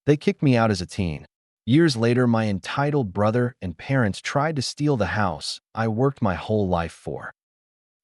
They kicked me out as a teen. Years later, my entitled brother and parents tried to steal the house I worked my whole life for.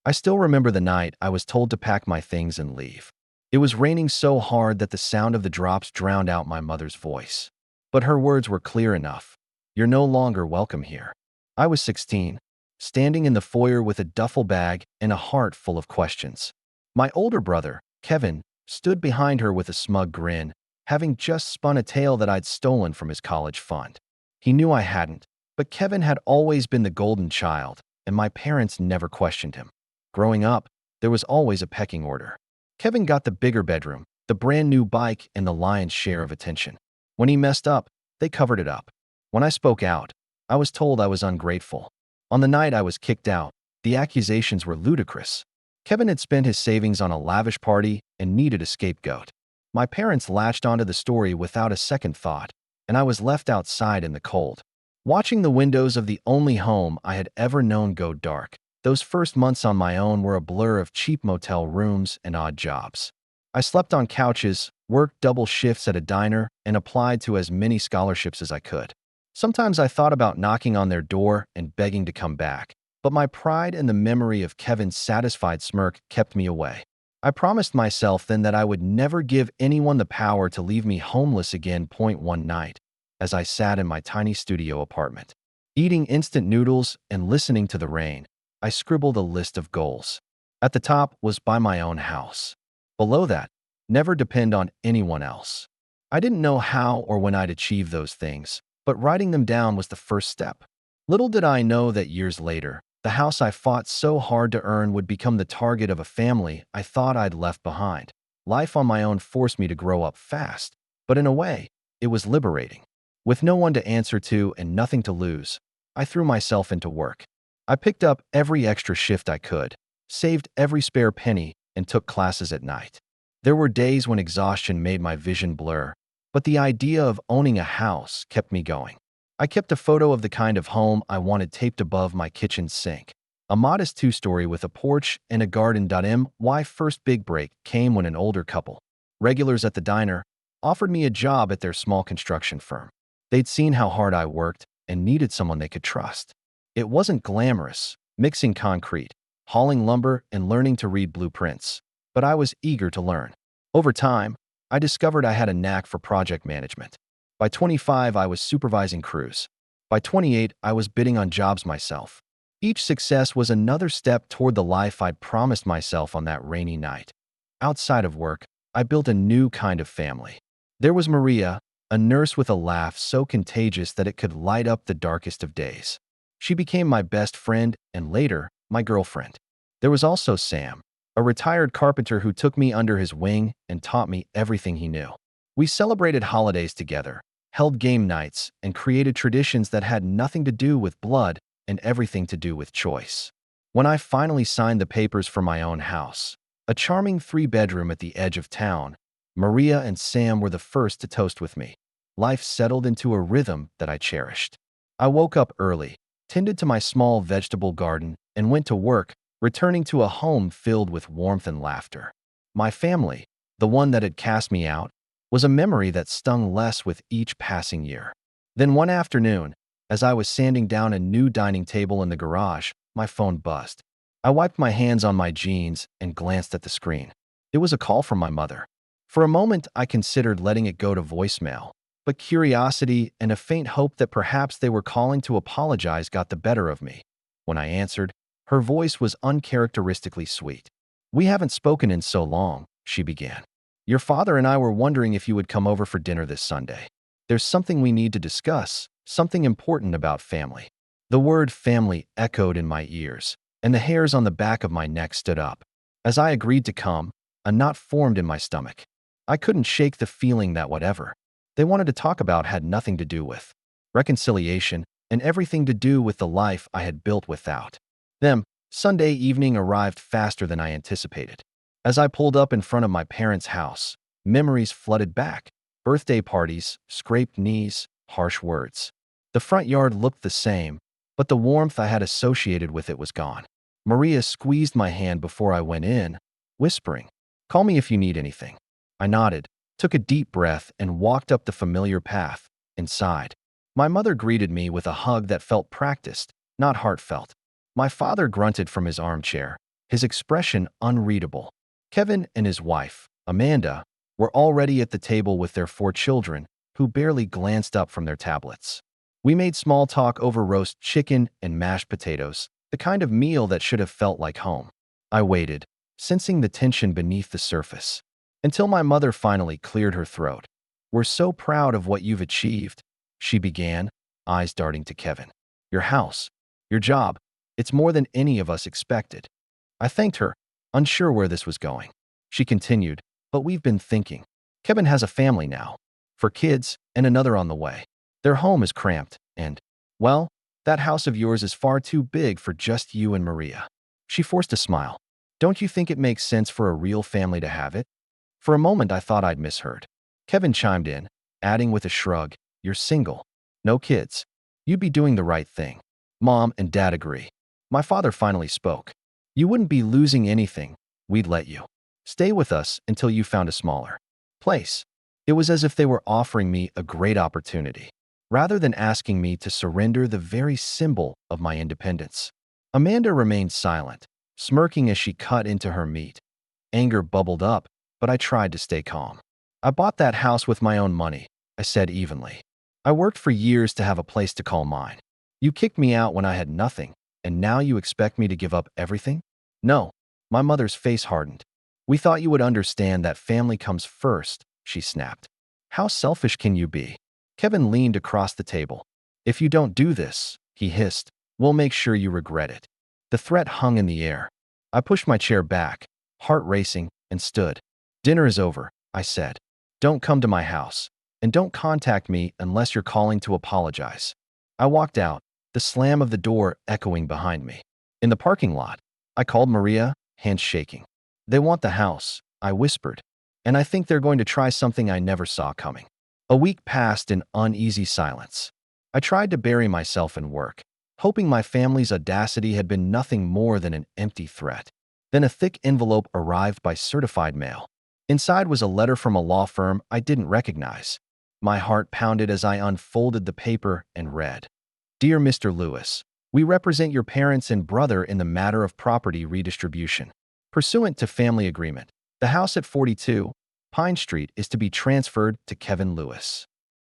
I still remember the night I was told to pack my things and leave. It was raining so hard that the sound of the drops drowned out my mother's voice. But her words were clear enough. You're no longer welcome here. I was 16, standing in the foyer with a duffel bag and a heart full of questions. My older brother, Kevin, stood behind her with a smug grin, having just spun a tale that I'd stolen from his college fund. He knew I hadn't, but Kevin had always been the golden child, and my parents never questioned him. Growing up, there was always a pecking order. Kevin got the bigger bedroom, the brand new bike, and the lion's share of attention. When he messed up, they covered it up. When I spoke out, I was told I was ungrateful. On the night I was kicked out, the accusations were ludicrous. Kevin had spent his savings on a lavish party and needed a scapegoat. My parents latched onto the story without a second thought, and I was left outside in the cold, watching the windows of the only home I had ever known go dark. Those first months on my own were a blur of cheap motel rooms and odd jobs. I slept on couches, worked double shifts at a diner, and applied to as many scholarships as I could. Sometimes I thought about knocking on their door and begging to come back, but my pride and the memory of Kevin's satisfied smirk kept me away. I promised myself then that I would never give anyone the power to leave me homeless again. One night, as I sat in my tiny studio apartment, eating instant noodles and listening to the rain, I scribbled a list of goals. At the top was buy my own house. Below that, never depend on anyone else. I didn't know how or when I'd achieve those things, but writing them down was the first step. Little did I know that years later, the house I fought so hard to earn would become the target of a family I thought I'd left behind. Life on my own forced me to grow up fast, but in a way, it was liberating. With no one to answer to and nothing to lose, I threw myself into work. I picked up every extra shift I could, saved every spare penny, and took classes at night. There were days when exhaustion made my vision blur, but the idea of owning a house kept me going. I kept a photo of the kind of home I wanted taped above my kitchen sink. A modest two-story with a porch and a garden. My first big break came when an older couple, regulars at the diner, offered me a job at their small construction firm. They'd seen how hard I worked and needed someone they could trust. It wasn't glamorous, mixing concrete, hauling lumber, and learning to read blueprints, but I was eager to learn. Over time, I discovered I had a knack for project management. By 25, I was supervising crews. By 28, I was bidding on jobs myself. Each success was another step toward the life I'd promised myself on that rainy night. Outside of work, I built a new kind of family. There was Maria, a nurse with a laugh so contagious that it could light up the darkest of days. She became my best friend and later, my girlfriend. There was also Sam, a retired carpenter who took me under his wing and taught me everything he knew. We celebrated holidays together, held game nights, and created traditions that had nothing to do with blood and everything to do with choice. When I finally signed the papers for my own house, a charming 3-bedroom at the edge of town, Maria and Sam were the first to toast with me. Life settled into a rhythm that I cherished. I woke up early, tended to my small vegetable garden, and went to work, returning to a home filled with warmth and laughter. My family, the one that had cast me out, was a memory that stung less with each passing year. Then one afternoon, as I was sanding down a new dining table in the garage, my phone buzzed. I wiped my hands on my jeans and glanced at the screen. It was a call from my mother. For a moment, I considered letting it go to voicemail, but curiosity and a faint hope that perhaps they were calling to apologize got the better of me. When I answered, her voice was uncharacteristically sweet. "We haven't spoken in so long," she began. "Your father and I were wondering if you would come over for dinner this Sunday. There's something we need to discuss, something important about family." The word family echoed in my ears, and the hairs on the back of my neck stood up. As I agreed to come, a knot formed in my stomach. I couldn't shake the feeling that whatever they wanted to talk about had nothing to do with reconciliation and everything to do with the life I had built without them. Sunday evening arrived faster than I anticipated. As I pulled up in front of my parents' house, memories flooded back. Birthday parties, scraped knees, harsh words. The front yard looked the same, but the warmth I had associated with it was gone. Maria squeezed my hand before I went in, whispering, "Call me if you need anything." I nodded, took a deep breath, and walked up the familiar path. Inside, my mother greeted me with a hug that felt practiced, not heartfelt. My father grunted from his armchair, his expression unreadable. Kevin and his wife, Amanda, were already at the table with their 4 children, who barely glanced up from their tablets. We made small talk over roast chicken and mashed potatoes, the kind of meal that should have felt like home. I waited, sensing the tension beneath the surface, until my mother finally cleared her throat. "We're so proud of what you've achieved," she began, eyes darting to Kevin. "Your house, your job, it's more than any of us expected." I thanked her, unsure where this was going. She continued, "But we've been thinking. Kevin has a family now, 4 kids, and another on the way. Their home is cramped, and, well, that house of yours is far too big for just you and Maria." She forced a smile. "Don't you think it makes sense for a real family to have it?" For a moment, I thought I'd misheard. Kevin chimed in, adding with a shrug, "You're single. No kids. You'd be doing the right thing. Mom and Dad agree." My father finally spoke. "You wouldn't be losing anything. We'd let you stay with us until you found a smaller place." It was as if they were offering me a great opportunity, rather than asking me to surrender the very symbol of my independence. Amanda remained silent, smirking as she cut into her meat. Anger bubbled up, but I tried to stay calm. "I bought that house with my own money," I said evenly. "I worked for years to have a place to call mine. You kicked me out when I had nothing, and now you expect me to give up everything?" "No." My mother's face hardened. "We thought you would understand that family comes first," she snapped. "How selfish can you be?" Kevin leaned across the table. "If you don't do this," he hissed, "we'll make sure you regret it." The threat hung in the air. I pushed my chair back, heart racing, and stood. "Dinner is over," I said. "Don't come to my house, and don't contact me unless you're calling to apologize." I walked out, the slam of the door echoing behind me. In the parking lot, I called Maria, hands shaking. "They want the house," I whispered, "and I think they're going to try something I never saw coming." A week passed in uneasy silence. I tried to bury myself in work, hoping my family's audacity had been nothing more than an empty threat. Then a thick envelope arrived by certified mail. Inside was a letter from a law firm I didn't recognize. My heart pounded as I unfolded the paper and read, "Dear Mr. Lewis, we represent your parents and brother in the matter of property redistribution. Pursuant to family agreement, the house at 42 Pine Street is to be transferred to Kevin Lewis."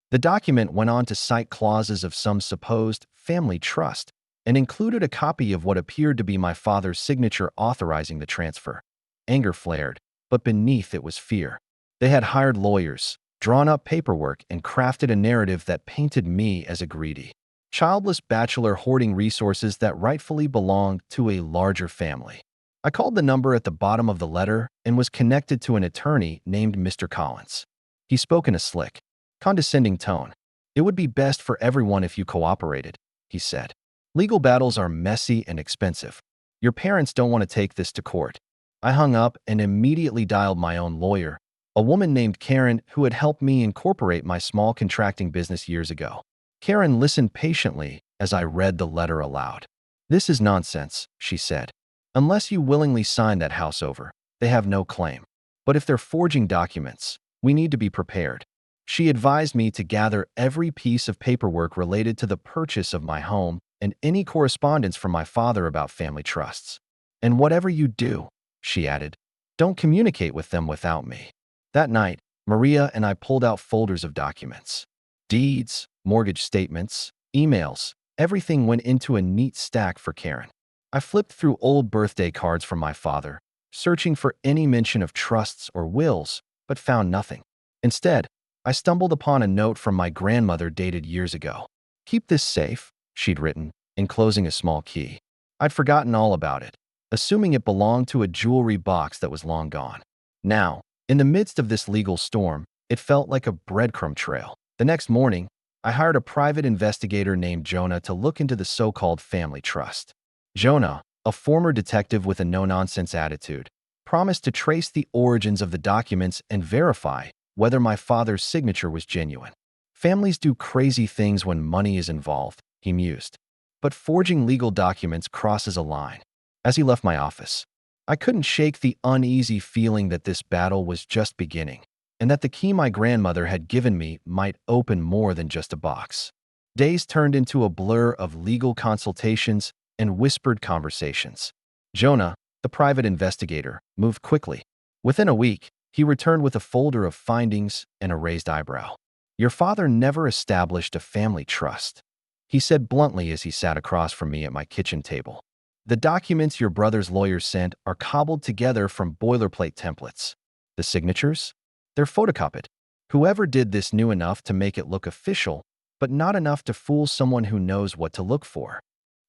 The document went on to cite clauses of some supposed family trust and included a copy of what appeared to be my father's signature authorizing the transfer. Anger flared, but beneath it was fear. They had hired lawyers, drawn up paperwork, and crafted a narrative that painted me as a greedy, childless bachelor hoarding resources that rightfully belonged to a larger family. I called the number at the bottom of the letter and was connected to an attorney named Mr. Collins. He spoke in a slick, condescending tone. "It would be best for everyone if you cooperated," he said. "Legal battles are messy and expensive. Your parents don't want to take this to court." I hung up and immediately dialed my own lawyer, a woman named Karen who had helped me incorporate my small contracting business years ago. Karen listened patiently as I read the letter aloud. "This is nonsense," she said. "Unless you willingly sign that house over, they have no claim. But if they're forging documents, we need to be prepared." She advised me to gather every piece of paperwork related to the purchase of my home and any correspondence from my father about family trusts. "And whatever you do," she added, "don't communicate with them without me." That night, Maria and I pulled out folders of documents. Deeds, mortgage statements, emails, everything went into a neat stack for Karen. I flipped through old birthday cards from my father, searching for any mention of trusts or wills, but found nothing. Instead, I stumbled upon a note from my grandmother dated years ago. "Keep this safe," she'd written, enclosing a small key. I'd forgotten all about it, assuming it belonged to a jewelry box that was long gone. Now, in the midst of this legal storm, it felt like a breadcrumb trail. The next morning, I hired a private investigator named Jonah to look into the so-called family trust. Jonah, a former detective with a no-nonsense attitude, promised to trace the origins of the documents and verify whether my father's signature was genuine. "Families do crazy things when money is involved," he mused. "But forging legal documents crosses a line." As he left my office, I couldn't shake the uneasy feeling that this battle was just beginning. and that the key my grandmother had given me might open more than just a box. Days turned into a blur of legal consultations and whispered conversations. Jonah, the private investigator, moved quickly. Within a week, he returned with a folder of findings and a raised eyebrow. "Your father never established a family trust," he said bluntly as he sat across from me at my kitchen table. "The documents your brother's lawyers sent are cobbled together from boilerplate templates. The signatures? They're photocopied. Whoever did this knew enough to make it look official, but not enough to fool someone who knows what to look for."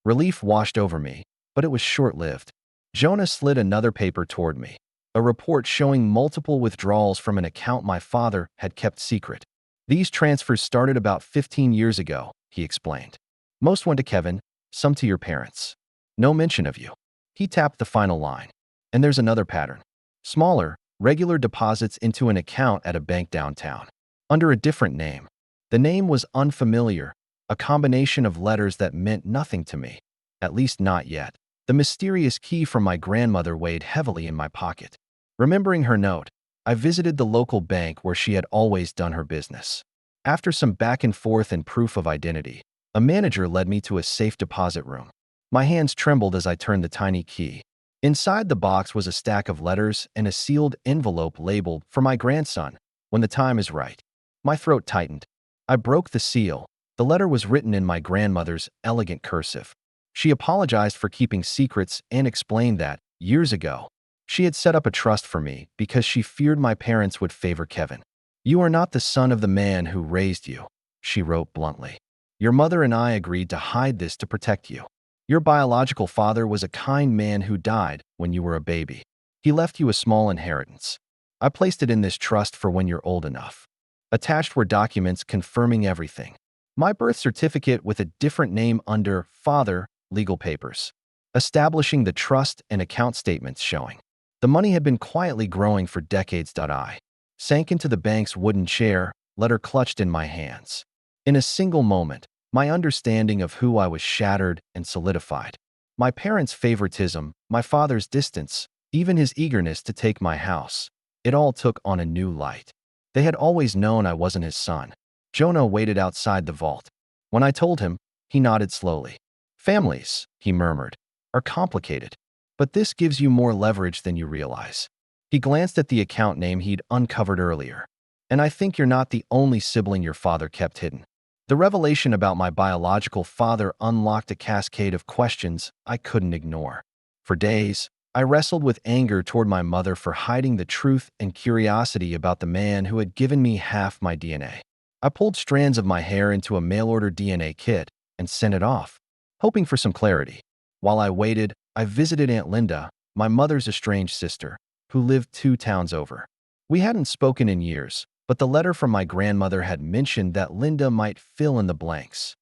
Relief washed over me, but it was short-lived. Jonah slid another paper toward me, a report showing multiple withdrawals from an account my father had kept secret. "These transfers started about 15 years ago," he explained. "Most went to Kevin, some to your parents. No mention of you." He tapped the final line. "And there's another pattern. Smaller, regular deposits into an account at a bank downtown, under a different name. The name was unfamiliar, a combination of letters that meant nothing to me, at least not yet. The mysterious key from my grandmother weighed heavily in my pocket. Remembering her note, I visited the local bank where she had always done her business. After some back and forth and proof of identity, a manager led me to a safe deposit room. My hands trembled as I turned the tiny key. Inside the box was a stack of letters and a sealed envelope labeled "For my grandson, when the time is right." My throat tightened. I broke the seal. The letter was written in my grandmother's elegant cursive. She apologized for keeping secrets and explained that, years ago, she had set up a trust for me because she feared my parents would favor Kevin. "You are not the son of the man who raised you," she wrote bluntly. "Your mother and I agreed to hide this to protect you. Your biological father was a kind man who died when you were a baby. He left you a small inheritance. I placed it in this trust for when you're old enough." Attached were documents confirming everything. My birth certificate with a different name under "Father," legal papers, establishing the trust, and account statements showing the money had been quietly growing for decades. I sank into the bank's wooden chair, letter clutched in my hands. In a single moment, my understanding of who I was shattered and solidified. My parents' favoritism, my father's distance, even his eagerness to take my house, it all took on a new light. They had always known I wasn't his son. Jonah waited outside the vault. When I told him, he nodded slowly. "Families," he murmured, "are complicated, but this gives you more leverage than you realize." He glanced at the account name he'd uncovered earlier. "And I think you're not the only sibling your father kept hidden." The revelation about my biological father unlocked a cascade of questions I couldn't ignore. For days, I wrestled with anger toward my mother for hiding the truth and curiosity about the man who had given me half my DNA. I pulled strands of my hair into a mail-order DNA kit and sent it off, hoping for some clarity. While I waited, I visited Aunt Linda, my mother's estranged sister, who lived 2 towns over. We hadn't spoken in years, but the letter from my grandmother had mentioned that Linda might fill in the blanks.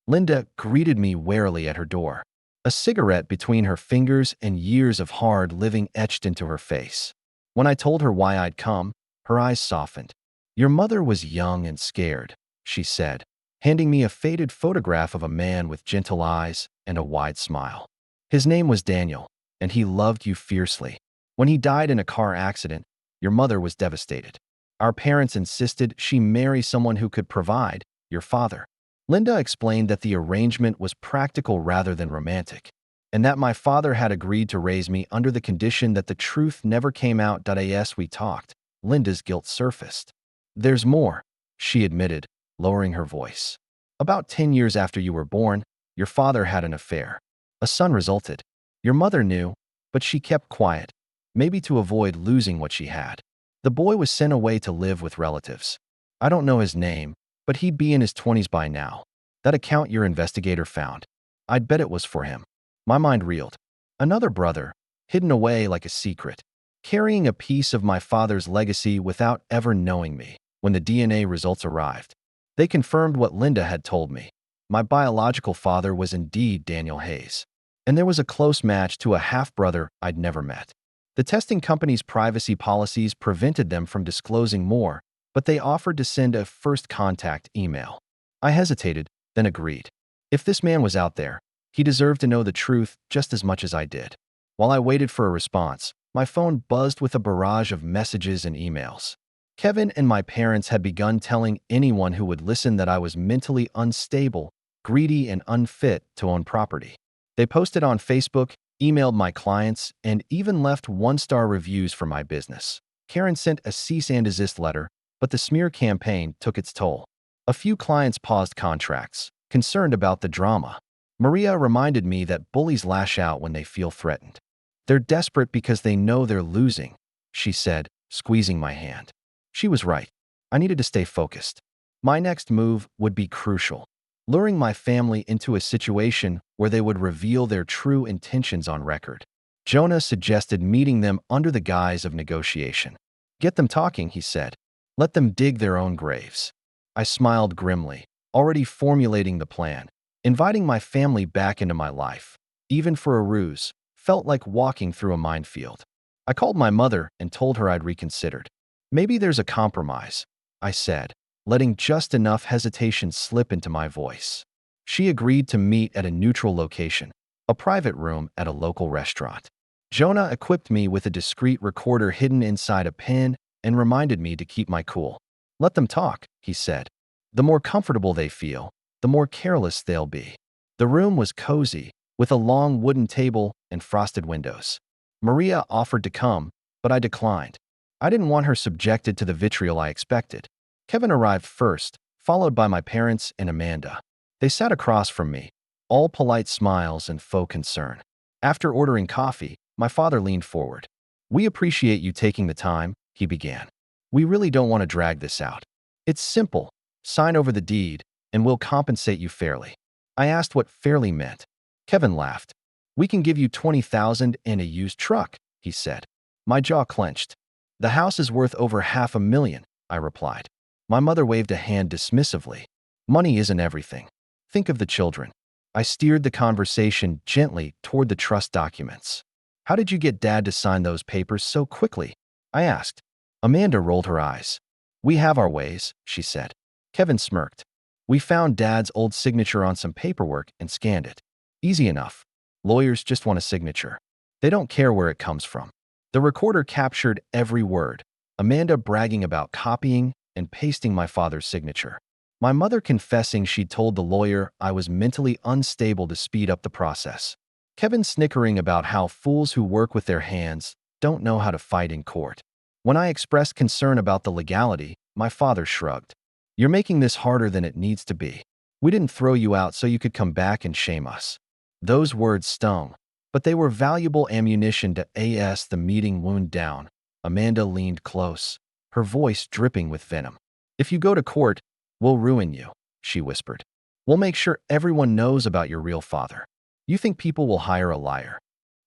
Linda greeted me warily at her door, a cigarette between her fingers and years of hard living etched into her face. When I told her why I'd come, her eyes softened. "Your mother was young and scared," she said, handing me a faded photograph of a man with gentle eyes and a wide smile. "His name was Daniel, and he loved you fiercely. When he died in a car accident, your mother was devastated. Our parents insisted she marry someone who could provide, your father." Linda explained that the arrangement was practical rather than romantic, and that my father had agreed to raise me under the condition that the truth never came out. As we talked, Linda's guilt surfaced. "There's more," she admitted, lowering her voice. "About 10 years after you were born, your father had an affair. A son resulted. Your mother knew, but she kept quiet, maybe to avoid losing what she had. The boy was sent away to live with relatives. I don't know his name, but he'd be in his 20s by now. That account your investigator found, I'd bet it was for him." My mind reeled. Another brother, hidden away like a secret, carrying a piece of my father's legacy without ever knowing me. When the DNA results arrived, they confirmed what Linda had told me. My biological father was indeed Daniel Hayes, and there was a close match to a half-brother I'd never met. The testing company's privacy policies prevented them from disclosing more, but they offered to send a first contact email. I hesitated, then agreed. If this man was out there, he deserved to know the truth just as much as I did. While I waited for a response, my phone buzzed with a barrage of messages and emails. Kevin and my parents had begun telling anyone who would listen that I was mentally unstable, greedy, and unfit to own property. They posted on Facebook, emailed my clients, and even left one-star reviews for my business. Karen sent a cease and desist letter, but the smear campaign took its toll. A few clients paused contracts, concerned about the drama. Maria reminded me that bullies lash out when they feel threatened. They're desperate because they know they're losing, she said, squeezing my hand. She was right. I needed to stay focused. My next move would be crucial, luring my family into a situation where they would reveal their true intentions on record. Jonah suggested meeting them under the guise of negotiation. Get them talking, he said. Let them dig their own graves. I smiled grimly, already formulating the plan. Inviting my family back into my life, even for a ruse, felt like walking through a minefield. I called my mother and told her I'd reconsidered. Maybe there's a compromise, I said, letting just enough hesitation slip into my voice. She agreed to meet at a neutral location, a private room at a local restaurant. Jonah equipped me with a discreet recorder hidden inside a pen and reminded me to keep my cool. Let them talk, he said. The more comfortable they feel, the more careless they'll be. The room was cozy, with a long wooden table and frosted windows. Maria offered to come, but I declined. I didn't want her subjected to the vitriol I expected. Kevin arrived first, followed by my parents and Amanda. They sat across from me, all polite smiles and faux concern. After ordering coffee, my father leaned forward. We appreciate you taking the time, he began. We really don't want to drag this out. It's simple. Sign over the deed, and we'll compensate you fairly. I asked what fairly meant. Kevin laughed. We can give you $20,000 and a used truck, he said. My jaw clenched. The house is worth over $500,000, I replied. My mother waved a hand dismissively. Money isn't everything. Think of the children. I steered the conversation gently toward the trust documents. How did you get Dad to sign those papers so quickly? I asked. Amanda rolled her eyes. We have our ways, she said. Kevin smirked. We found Dad's old signature on some paperwork and scanned it. Easy enough. Lawyers just want a signature. They don't care where it comes from. The recorder captured every word, Amanda bragging about copying and pasting my father's signature. My mother confessing she'd told the lawyer I was mentally unstable to speed up the process. Kevin snickering about how fools who work with their hands don't know how to fight in court. When I expressed concern about the legality, my father shrugged. You're making this harder than it needs to be. We didn't throw you out so you could come back and shame us. Those words stung, but they were valuable ammunition to as the meeting wound down. Amanda leaned close, her voice dripping with venom. If you go to court, we'll ruin you, she whispered. We'll make sure everyone knows about your real father. You think people will hire a liar?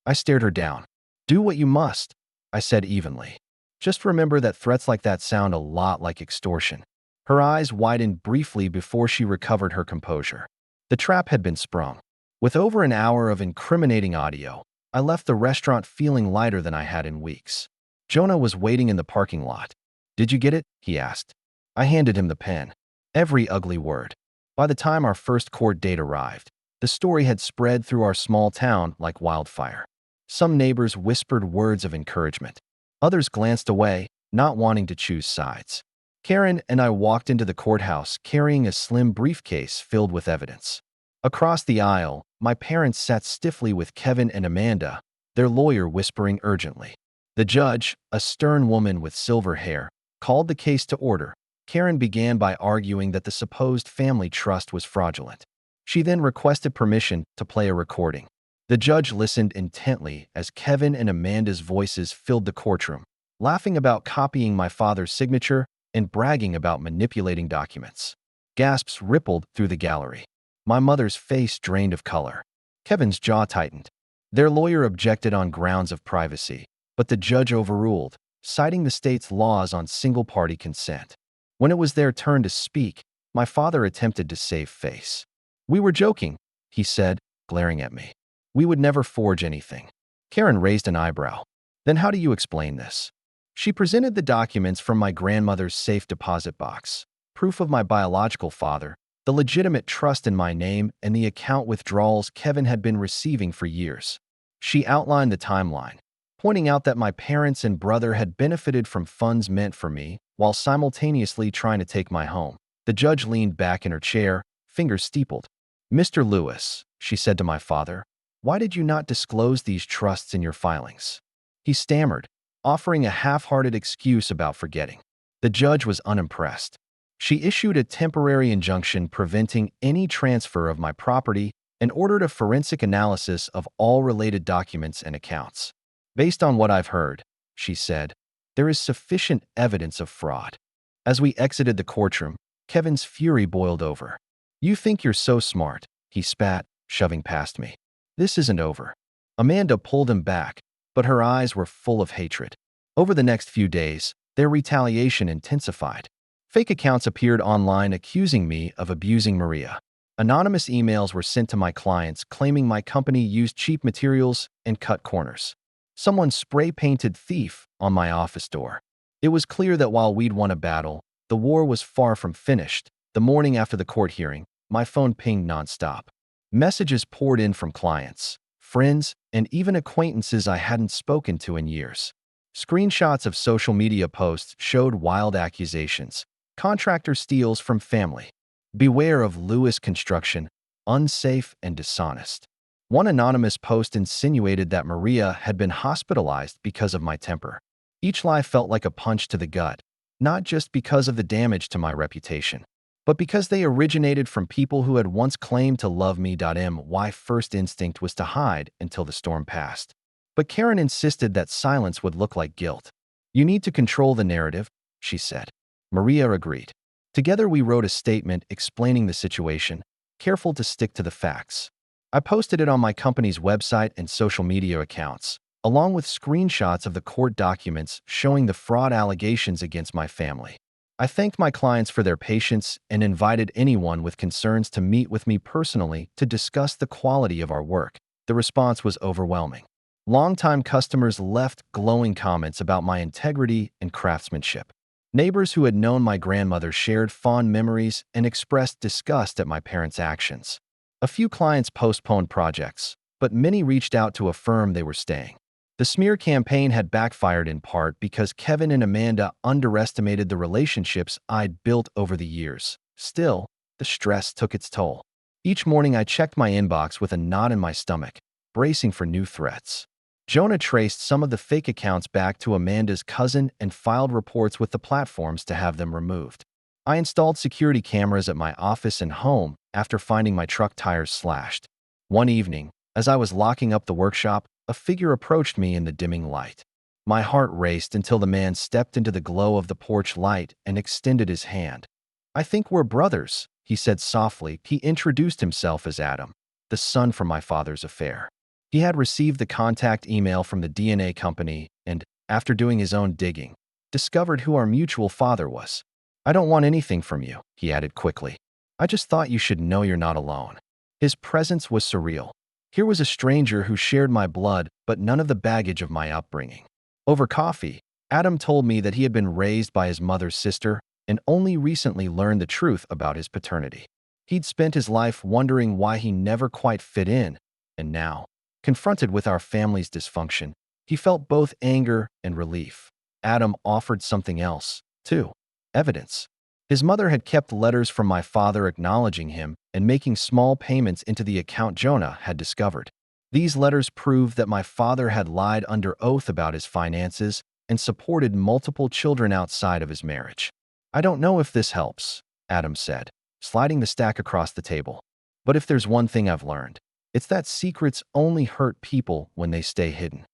I stared her down. Do what you must, I said evenly. Just remember that threats like that sound a lot like extortion. Her eyes widened briefly before she recovered her composure. The trap had been sprung. With over an hour of incriminating audio, I left the restaurant feeling lighter than I had in weeks. Jonah was waiting in the parking lot. Did you get it? He asked. I handed him the pen. Every ugly word. By the time our first court date arrived, the story had spread through our small town like wildfire. Some neighbors whispered words of encouragement. Others glanced away, not wanting to choose sides. Karen and I walked into the courthouse carrying a slim briefcase filled with evidence. Across the aisle, my parents sat stiffly with Kevin and Amanda, their lawyer whispering urgently. The judge, a stern woman with silver hair, called the case to order. Karen began by arguing that the supposed family trust was fraudulent. She then requested permission to play a recording. The judge listened intently as Kevin and Amanda's voices filled the courtroom, laughing about copying my father's signature and bragging about manipulating documents. Gasps rippled through the gallery. My mother's face drained of color. Kevin's jaw tightened. Their lawyer objected on grounds of privacy, but the judge overruled, citing the state's laws on single-party consent. When it was their turn to speak, my father attempted to save face. We were joking, he said, glaring at me. We would never forge anything. Karen raised an eyebrow. Then how do you explain this? She presented the documents from my grandmother's safe deposit box, proof of my biological father, the legitimate trust in my name, and the account withdrawals Kevin had been receiving for years. She outlined the timeline, pointing out that my parents and brother had benefited from funds meant for me, while simultaneously trying to take my home. The judge leaned back in her chair, fingers steepled. "Mr. Lewis," she said to my father, "why did you not disclose these trusts in your filings?" He stammered, offering a half-hearted excuse about forgetting. The judge was unimpressed. She issued a temporary injunction preventing any transfer of my property and ordered a forensic analysis of all related documents and accounts. "Based on what I've heard," she said, "there is sufficient evidence of fraud." As we exited the courtroom, Kevin's fury boiled over. "You think you're so smart," he spat, shoving past me. "This isn't over." Amanda pulled him back, but her eyes were full of hatred. Over the next few days, their retaliation intensified. Fake accounts appeared online accusing me of abusing Maria. Anonymous emails were sent to my clients claiming my company used cheap materials and cut corners. Someone spray-painted "thief" on my office door. It was clear that while we'd won a battle, the war was far from finished. The morning after the court hearing, my phone pinged nonstop. Messages poured in from clients, friends, and even acquaintances I hadn't spoken to in years. Screenshots of social media posts showed wild accusations. Contractor steals from family. Beware of Lewis Construction, unsafe and dishonest. One anonymous post insinuated that Maria had been hospitalized because of my temper. Each lie felt like a punch to the gut, not just because of the damage to my reputation, but because they originated from people who had once claimed to love me. My first instinct was to hide until the storm passed. But Karen insisted that silence would look like guilt. "You need to control the narrative," she said. Maria agreed. Together we wrote a statement explaining the situation, careful to stick to the facts. I posted it on my company's website and social media accounts, along with screenshots of the court documents showing the fraud allegations against my family. I thanked my clients for their patience and invited anyone with concerns to meet with me personally to discuss the quality of our work. The response was overwhelming. Longtime customers left glowing comments about my integrity and craftsmanship. Neighbors who had known my grandmother shared fond memories and expressed disgust at my parents' actions. A few clients postponed projects, but many reached out to affirm they were staying. The smear campaign had backfired in part because Kevin and Amanda underestimated the relationships I'd built over the years. Still, the stress took its toll. Each morning I checked my inbox with a knot in my stomach, bracing for new threats. Jonah traced some of the fake accounts back to Amanda's cousin and filed reports with the platforms to have them removed. I installed security cameras at my office and home after finding my truck tires slashed. One evening, as I was locking up the workshop, a figure approached me in the dimming light. My heart raced until the man stepped into the glow of the porch light and extended his hand. "I think we're brothers," he said softly. He introduced himself as Adam, the son from my father's affair. He had received the contact email from the DNA company and, after doing his own digging, discovered who our mutual father was. "I don't want anything from you," he added quickly. "I just thought you should know you're not alone." His presence was surreal. Here was a stranger who shared my blood but none of the baggage of my upbringing. Over coffee, Adam told me that he had been raised by his mother's sister and only recently learned the truth about his paternity. He'd spent his life wondering why he never quite fit in, and now, confronted with our family's dysfunction, he felt both anger and relief. Adam offered something else, too: evidence. His mother had kept letters from my father acknowledging him and making small payments into the account Jonah had discovered. These letters proved that my father had lied under oath about his finances and supported multiple children outside of his marriage. "I don't know if this helps," Adam said, sliding the stack across the table. "But if there's one thing I've learned, it's that secrets only hurt people when they stay hidden."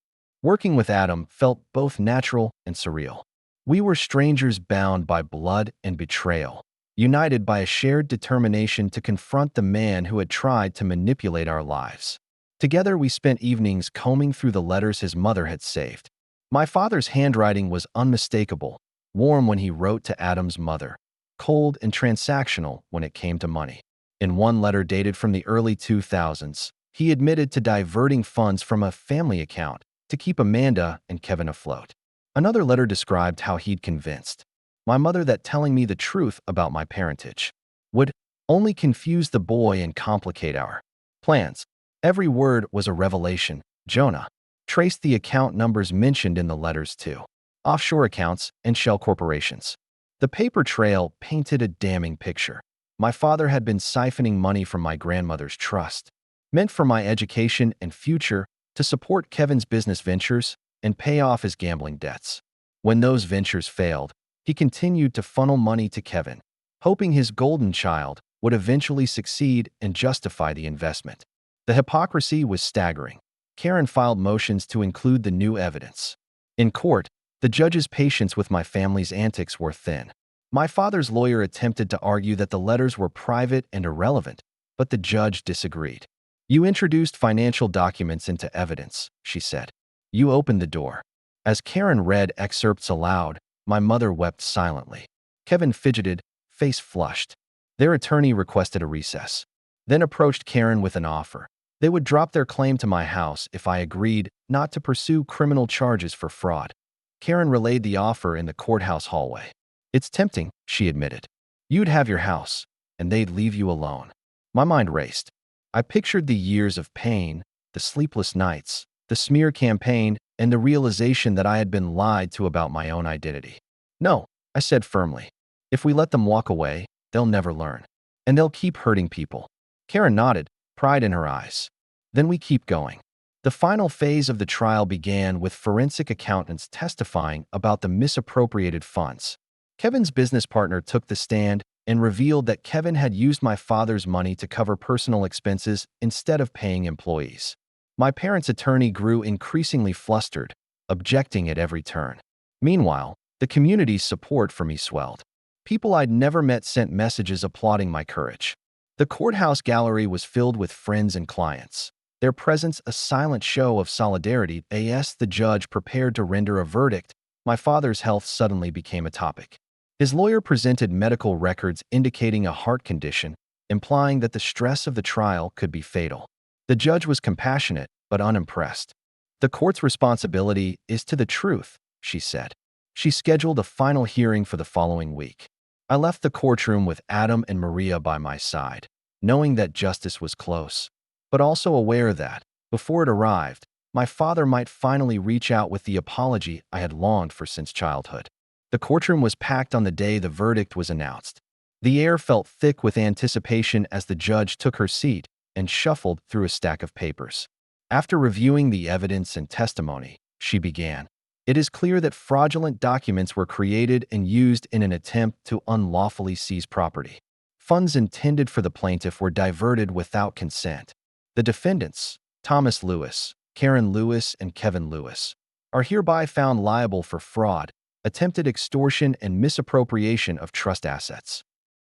Working with Adam felt both natural and surreal. We were strangers bound by blood and betrayal, united by a shared determination to confront the man who had tried to manipulate our lives. Together we spent evenings combing through the letters his mother had saved. My father's handwriting was unmistakable, warm when he wrote to Adam's mother, cold and transactional when it came to money. In one letter dated from the early 2000s, he admitted to diverting funds from a family account to keep Amanda and Kevin afloat. Another letter described how he'd convinced my mother that telling me the truth about my parentage would only confuse the boy and complicate our plans. Every word was a revelation. Jonah traced the account numbers mentioned in the letters to offshore accounts and shell corporations. The paper trail painted a damning picture. My father had been siphoning money from my grandmother's trust, meant for my education and future, to support Kevin's business ventures and pay off his gambling debts. When those ventures failed, he continued to funnel money to Kevin, hoping his golden child would eventually succeed and justify the investment. The hypocrisy was staggering. Karen filed motions to include the new evidence. In court, the judge's patience with my family's antics were thin. My father's lawyer attempted to argue that the letters were private and irrelevant, but the judge disagreed. "You introduced financial documents into evidence," she said. "You opened the door." As Karen read excerpts aloud, my mother wept silently. Kevin fidgeted, face flushed. Their attorney requested a recess, then approached Karen with an offer. They would drop their claim to my house if I agreed not to pursue criminal charges for fraud. Karen relayed the offer in the courthouse hallway. "It's tempting," she admitted. "You'd have your house, and they'd leave you alone." My mind raced. I pictured the years of pain, the sleepless nights, the smear campaign, and the realization that I had been lied to about my own identity. "No," I said firmly. "If we let them walk away, they'll never learn. And they'll keep hurting people." Karen nodded, pride in her eyes. "Then we keep going." The final phase of the trial began with forensic accountants testifying about the misappropriated funds. Kevin's business partner took the stand and revealed that Kevin had used my father's money to cover personal expenses instead of paying employees. My parents' attorney grew increasingly flustered, objecting at every turn. Meanwhile, the community's support for me swelled. People I'd never met sent messages applauding my courage. The courthouse gallery was filled with friends and clients, their presence a silent show of solidarity. As the judge prepared to render a verdict, my father's health suddenly became a topic. His lawyer presented medical records indicating a heart condition, implying that the stress of the trial could be fatal. The judge was compassionate but unimpressed. "The court's responsibility is to the truth," she said. She scheduled a final hearing for the following week. I left the courtroom with Adam and Maria by my side, knowing that justice was close, but also aware that, before it arrived, my father might finally reach out with the apology I had longed for since childhood. The courtroom was packed on the day the verdict was announced. The air felt thick with anticipation as the judge took her seat and shuffled through a stack of papers. After reviewing the evidence and testimony, she began. "It is clear that fraudulent documents were created and used in an attempt to unlawfully seize property. Funds intended for the plaintiff were diverted without consent. The defendants, Thomas Lewis, Karen Lewis, and Kevin Lewis, are hereby found liable for fraud, attempted extortion, and misappropriation of trust assets."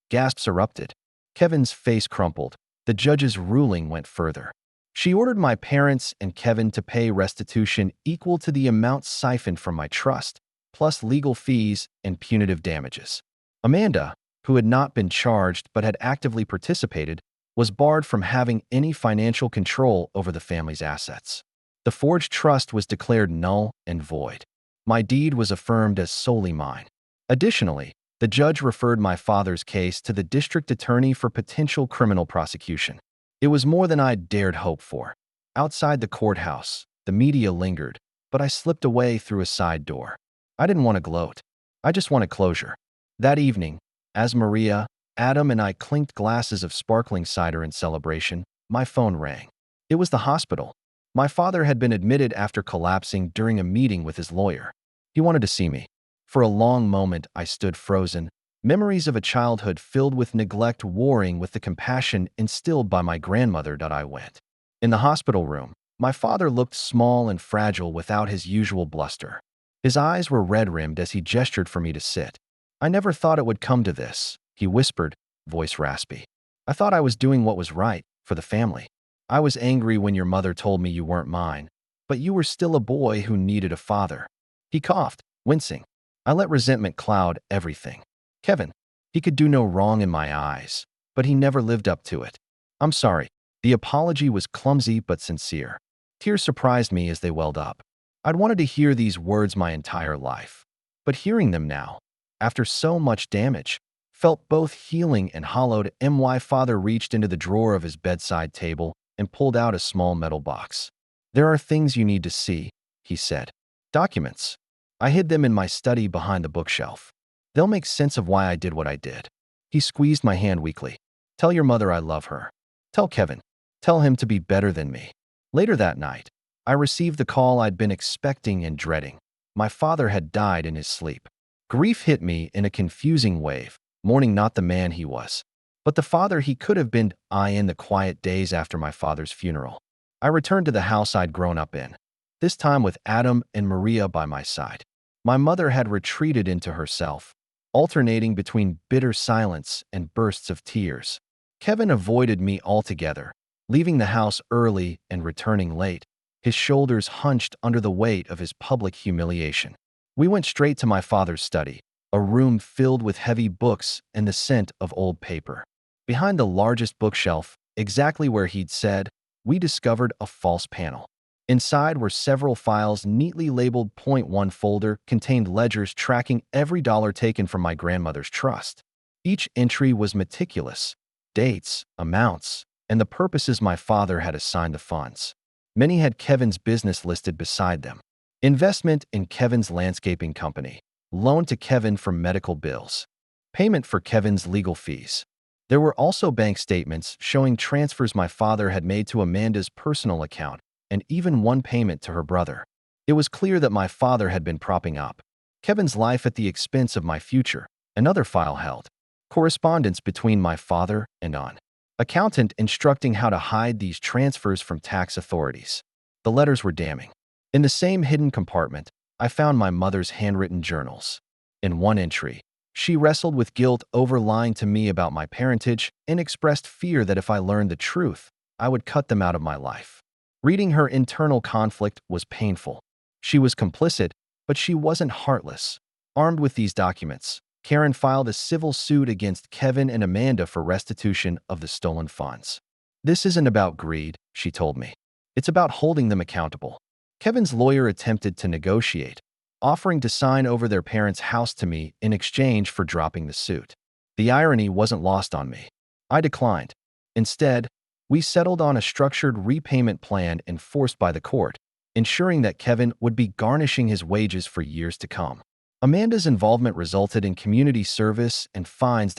Gasps erupted. Kevin's face crumpled. The judge's ruling went further. She ordered my parents and Kevin to pay restitution equal to the amount siphoned from my trust, plus legal fees and punitive damages. Amanda, who had not been charged but had actively participated, was barred from having any financial control over the family's assets. The forged trust was declared null and void. My deed was affirmed as solely mine. Additionally, the judge referred my father's case to the district attorney for potential criminal prosecution. It was more than I'd dared hope for. Outside the courthouse, the media lingered, but I slipped away through a side door. I didn't want to gloat. I just wanted closure. That evening, as Maria, Adam, and I clinked glasses of sparkling cider in celebration, my phone rang. It was the hospital. My father had been admitted after collapsing during a meeting with his lawyer. He wanted to see me. For a long moment, I stood frozen, memories of a childhood filled with neglect warring with the compassion instilled by my grandmother. I went. In the hospital room, my father looked small and fragile without his usual bluster. His eyes were red-rimmed as he gestured for me to sit. "I never thought it would come to this," he whispered, voice raspy. "I thought I was doing what was right, for the family. I was angry when your mother told me you weren't mine, but you were still a boy who needed a father." He coughed, wincing. I let resentment cloud everything. Kevin, he could do no wrong in my eyes, but he never lived up to it. "I'm sorry." The apology was clumsy but sincere. Tears surprised me as they welled up. I'd wanted to hear these words my entire life, but hearing them now, after so much damage, felt both healing and hollowed. My father reached into the drawer of his bedside table and pulled out a small metal box. "There are things you need to see," he said. "Documents." I hid them in my study behind the bookshelf. They'll make sense of why I did what I did. He squeezed my hand weakly. Tell your mother I love her. Tell Kevin. Tell him to be better than me. Later that night, I received the call I'd been expecting and dreading. My father had died in his sleep. Grief hit me in a confusing wave, mourning not the man he was, but the father he could have been. In the quiet days after my father's funeral, I returned to the house I'd grown up in, this time with Adam and Maria by my side. My mother had retreated into herself, alternating between bitter silence and bursts of tears. Kevin avoided me altogether, leaving the house early and returning late, his shoulders hunched under the weight of his public humiliation. We went straight to my father's study, a room filled with heavy books and the scent of old paper. Behind the largest bookshelf, exactly where he'd said, we discovered a false panel. Inside were several files neatly labeled Point One folder contained ledgers tracking every dollar taken from my grandmother's trust. Each entry was meticulous, dates, amounts, and the purposes my father had assigned the funds. Many had Kevin's business listed beside them. Investment in Kevin's landscaping company, loan to Kevin for medical bills, payment for Kevin's legal fees. There were also bank statements showing transfers my father had made to Amanda's personal account, and even one payment to her brother. It was clear that my father had been propping up Kevin's life at the expense of my future. Another file held correspondence between my father and an accountant instructing how to hide these transfers from tax authorities. The letters were damning. In the same hidden compartment, I found my mother's handwritten journals. In one entry, she wrestled with guilt over lying to me about my parentage and expressed fear that if I learned the truth, I would cut them out of my life. Reading her internal conflict was painful. She was complicit, but she wasn't heartless. Armed with these documents, Karen filed a civil suit against Kevin and Amanda for restitution of the stolen funds. This isn't about greed, she told me. It's about holding them accountable. Kevin's lawyer attempted to negotiate, offering to sign over their parents' house to me in exchange for dropping the suit. The irony wasn't lost on me. I declined. Instead, we settled on a structured repayment plan enforced by the court, ensuring that Kevin would be garnishing his wages for years to come. Amanda's involvement resulted in community service and fines.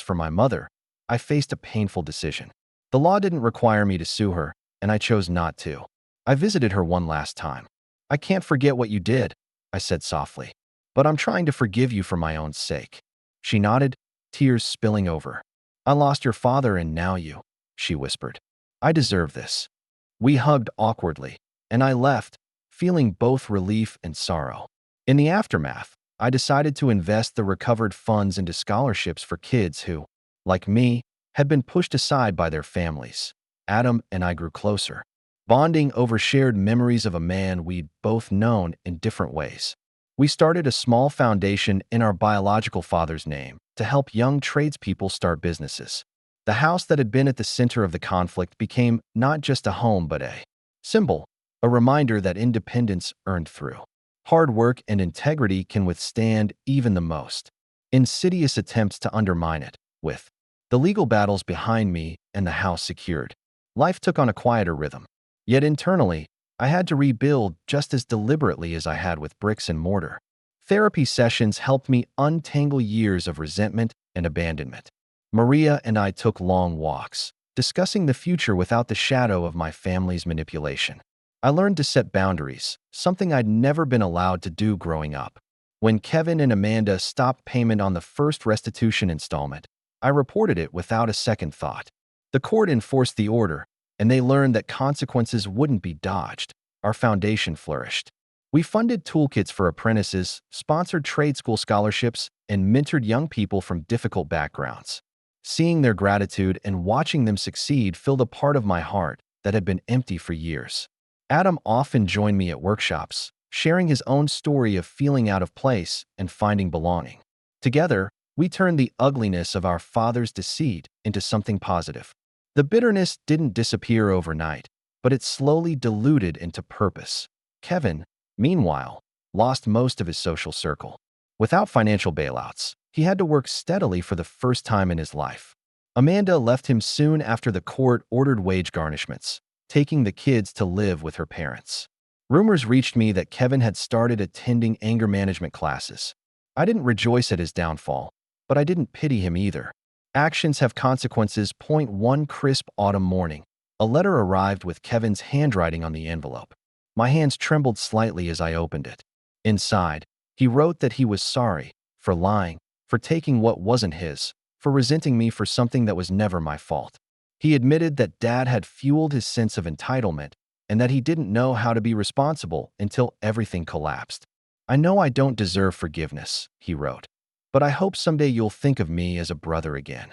For my mother, I faced a painful decision. The law didn't require me to sue her, and I chose not to. I visited her one last time. I can't forget what you did, I said softly, but I'm trying to forgive you for my own sake. She nodded, tears spilling over. I lost your father and now you, she whispered. I deserve this. We hugged awkwardly, and I left, feeling both relief and sorrow. In the aftermath, I decided to invest the recovered funds into scholarships for kids who, like me, had been pushed aside by their families. Adam and I grew closer, bonding over shared memories of a man we'd both known in different ways. We started a small foundation in our biological father's name to help young tradespeople start businesses. The house that had been at the center of the conflict became not just a home but a symbol, a reminder that independence earned through hard work and integrity can withstand even the most insidious attempts to undermine it. With the legal battles behind me and the house secured, life took on a quieter rhythm. Yet internally, I had to rebuild just as deliberately as I had with bricks and mortar. Therapy sessions helped me untangle years of resentment and abandonment. Maria and I took long walks, discussing the future without the shadow of my family's manipulation. I learned to set boundaries, something I'd never been allowed to do growing up. When Kevin and Amanda stopped payment on the first restitution installment, I reported it without a second thought. The court enforced the order, and they learned that consequences wouldn't be dodged. Our foundation flourished. We funded toolkits for apprentices, sponsored trade school scholarships, and mentored young people from difficult backgrounds. Seeing their gratitude and watching them succeed filled a part of my heart that had been empty for years. Adam often joined me at workshops, sharing his own story of feeling out of place and finding belonging. Together, we turned the ugliness of our father's deceit into something positive. The bitterness didn't disappear overnight, but it slowly diluted into purpose. Kevin, meanwhile, lost most of his social circle. Without financial bailouts, he had to work steadily for the first time in his life. Amanda left him soon after the court ordered wage garnishments, taking the kids to live with her parents. Rumors reached me that Kevin had started attending anger management classes, I didn't rejoice at his downfall, but I didn't pity him either. Actions have consequences. Point one crisp autumn morning. A letter arrived with Kevin's handwriting on the envelope. My hands trembled slightly as I opened it. Inside, he wrote that he was sorry for lying, for taking what wasn't his, for resenting me for something that was never my fault. He admitted that Dad had fueled his sense of entitlement and that he didn't know how to be responsible until everything collapsed. I know I don't deserve forgiveness, he wrote, but I hope someday you'll think of me as a brother again.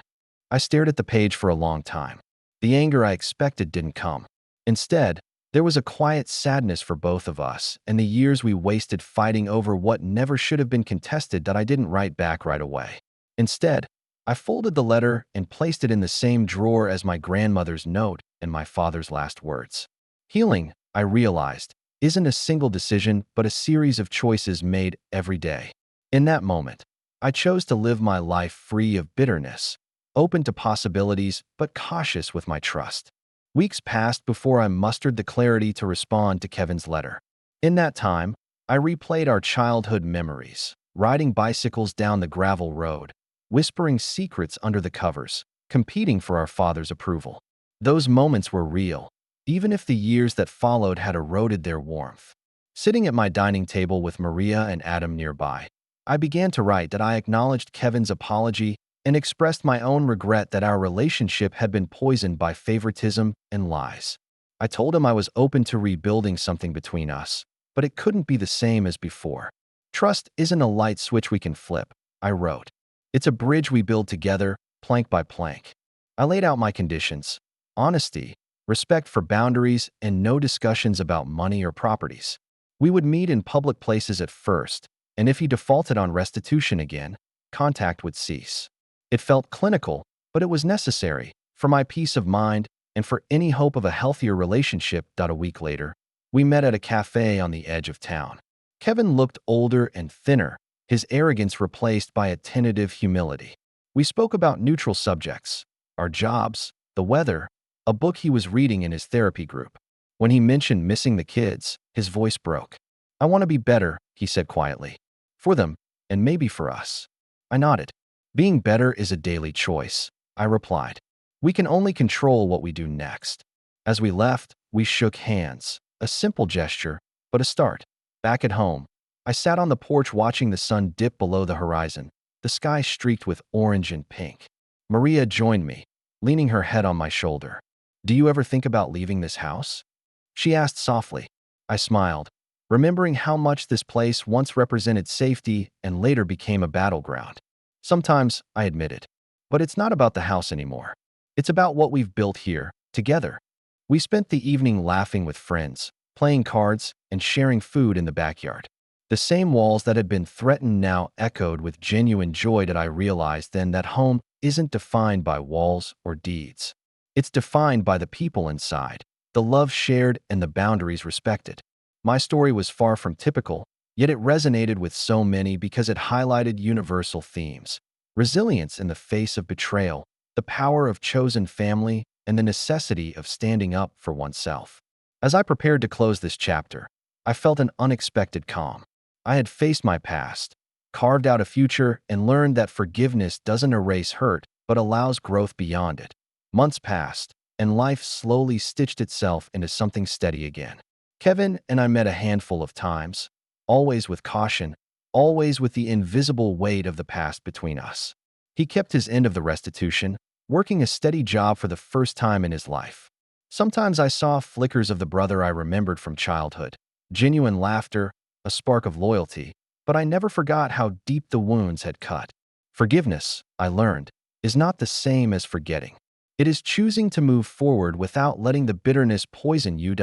I stared at the page for a long time. The anger I expected didn't come. Instead, there was a quiet sadness for both of us and the years we wasted fighting over what never should have been contested that I didn't write back right away. Instead, I folded the letter and placed it in the same drawer as my grandmother's note and my father's last words. Healing, I realized, isn't a single decision but a series of choices made every day. In that moment, I chose to live my life free of bitterness, open to possibilities but cautious with my trust. Weeks passed before I mustered the clarity to respond to Kevin's letter. In that time, I replayed our childhood memories, riding bicycles down the gravel road, whispering secrets under the covers, competing for our father's approval. Those moments were real, even if the years that followed had eroded their warmth. Sitting at my dining table with Maria and Adam nearby, I began to write that I acknowledged Kevin's apology and expressed my own regret that our relationship had been poisoned by favoritism and lies. I told him I was open to rebuilding something between us, but it couldn't be the same as before. Trust isn't a light switch we can flip, I wrote. It's a bridge we build together, plank by plank. I laid out my conditions: honesty, respect for boundaries, and no discussions about money or properties. We would meet in public places at first, and if he defaulted on restitution again, contact would cease. It felt clinical, but it was necessary for my peace of mind and for any hope of a healthier relationship. A week later, we met at a cafe on the edge of town. Kevin looked older and thinner, his arrogance replaced by a tentative humility. We spoke about neutral subjects: our jobs, the weather, a book he was reading in his therapy group. When he mentioned missing the kids, his voice broke. "I want to be better," he said quietly. "For them, and maybe for us." I nodded. "Being better is a daily choice," I replied. "We can only control what we do next." As we left, we shook hands, a simple gesture, but a start. Back at home, I sat on the porch watching the sun dip below the horizon, the sky streaked with orange and pink. Maria joined me, leaning her head on my shoulder. "Do you ever think about leaving this house?" she asked softly. I smiled, remembering how much this place once represented safety and later became a battleground. "Sometimes," I admitted, "but it's not about the house anymore. It's about what we've built here, together." We spent the evening laughing with friends, playing cards, and sharing food in the backyard. The same walls that had been threatened now echoed with genuine joy. That I realized then that home isn't defined by walls or deeds. It's defined by the people inside, the love shared, and the boundaries respected. My story was far from typical, yet it resonated with so many because it highlighted universal themes: resilience in the face of betrayal, the power of chosen family, and the necessity of standing up for oneself. As I prepared to close this chapter, I felt an unexpected calm. I had faced my past, carved out a future, and learned that forgiveness doesn't erase hurt, but allows growth beyond it. Months passed, and life slowly stitched itself into something steady again. Kevin and I met a handful of times, always with caution, always with the invisible weight of the past between us. He kept his end of the restitution, working a steady job for the first time in his life. Sometimes I saw flickers of the brother I remembered from childhood, genuine laughter, a spark of loyalty, but I never forgot how deep the wounds had cut. Forgiveness, I learned, is not the same as forgetting. It is choosing to move forward without letting the bitterness poison you.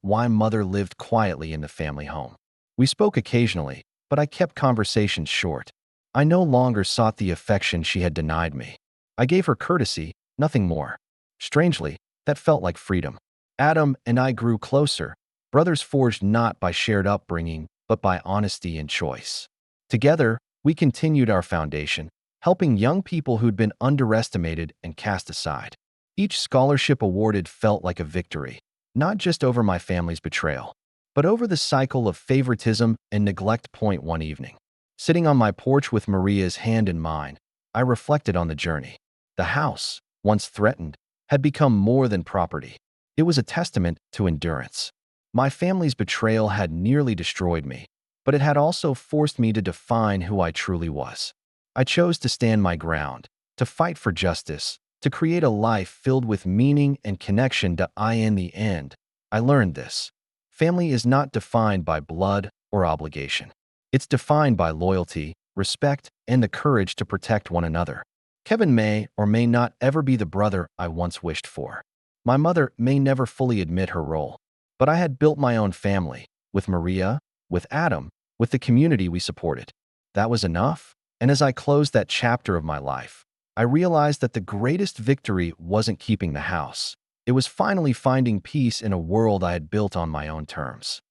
My mother lived quietly in the family home. We spoke occasionally, but I kept conversations short. I no longer sought the affection she had denied me. I gave her courtesy, nothing more. Strangely, that felt like freedom. Adam and I grew closer, brothers forged not by shared upbringing, but by honesty and choice. Together, we continued our foundation, helping young people who'd been underestimated and cast aside. Each scholarship awarded felt like a victory, not just over my family's betrayal, but over the cycle of favoritism and neglect. One evening, Sitting on my porch with Maria's hand in mine, I reflected on the journey. The house, once threatened, had become more than property. It was a testament to endurance. My family's betrayal had nearly destroyed me, but it had also forced me to define who I truly was. I chose to stand my ground, to fight for justice, to create a life filled with meaning and connection to I. In the end, I learned this. Family is not defined by blood or obligation. It's defined by loyalty, respect, and the courage to protect one another. Kevin may or may not ever be the brother I once wished for. My mother may never fully admit her role, but I had built my own family, with Maria, with Adam, with the community we supported. That was enough. And as I closed that chapter of my life, I realized that the greatest victory wasn't keeping the house. It was finally finding peace in a world I had built on my own terms.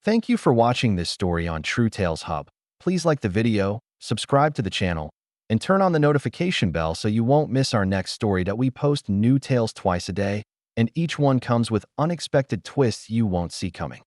Thank you for watching this story on True Tales Hub. Please like the video, subscribe to the channel, and turn on the notification bell so you won't miss our next story that we post new tales twice a day, and each one comes with unexpected twists you won't see coming.